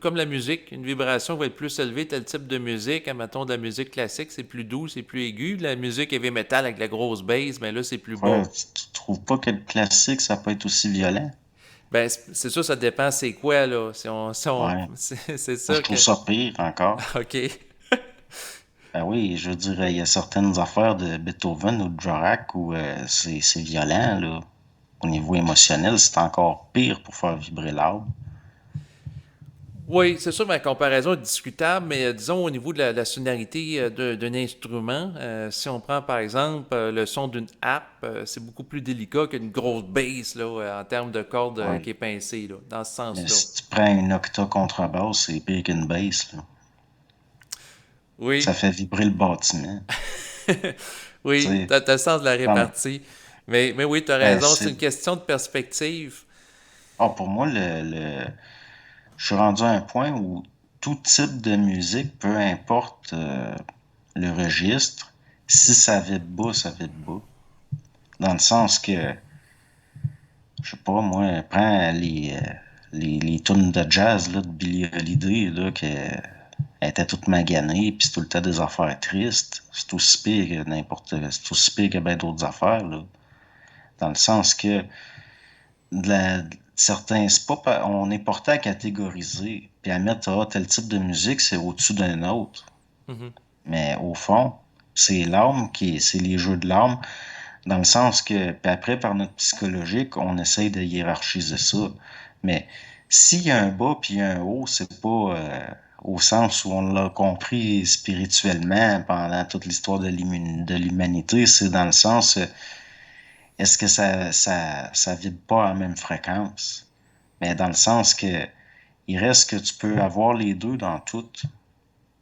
comme la musique. Une vibration va être plus élevée, tel type de musique. Mettons, de la musique classique, c'est plus doux, c'est plus aigu. La musique heavy metal avec la grosse bass, ben là, c'est plus Ouais, bas. tu trouves pas que le classique, ça peut être aussi violent? Ben, c'est sûr, ça dépend c'est quoi, là. Ouais. C'est Moi, je ça trouve que... ça pire encore. OK. Ben oui, je veux dire, il y a certaines affaires de Beethoven ou de Dvorak où c'est violent, là. Au niveau émotionnel, c'est encore pire pour faire vibrer l'arbre. Oui, c'est sûr, ma comparaison est discutable, mais disons au niveau de la sonorité d'un instrument, si on prend par exemple le son d'une harpe, c'est beaucoup plus délicat qu'une grosse bass là, en termes de cordes qui Ouais. est pincée, là, dans ce Mais sens-là. si tu prends une octa contrebasse, c'est pire qu'une basse, là. Ça Oui, fait vibrer le bâtiment. Tu oui, sais, t'as le sens de la comme, répartie. Mais oui, t'as ben, raison, c'est c'est... une question de perspective. Pour moi, je suis rendu à un point où tout type de musique, peu importe le registre, si ça vibre bas, ça vibre bas. Dans le sens que, je sais pas, moi, prends les tunes de jazz là, de Billie Holiday, là, elle était toute maganée, puis c'est tout le temps des affaires tristes. C'est aussi pire que c'est aussi pire que bien d'autres affaires, là. Dans le sens que certains, c'est pas, on est porté à catégoriser, puis à mettre tel type de musique, c'est au-dessus d'un autre. Mhm. Mais au fond, c'est les jeux de l'âme, dans le sens que, puis après, par notre psychologique, on essaye de hiérarchiser ça. Mais s'il y a un bas puis un haut, c'est pas au sens où on l'a compris spirituellement pendant toute l'histoire de l'humanité, c'est dans le sens, est-ce que ça vibre pas à la même fréquence? Mais dans le sens que il reste que tu peux avoir les deux dans tout.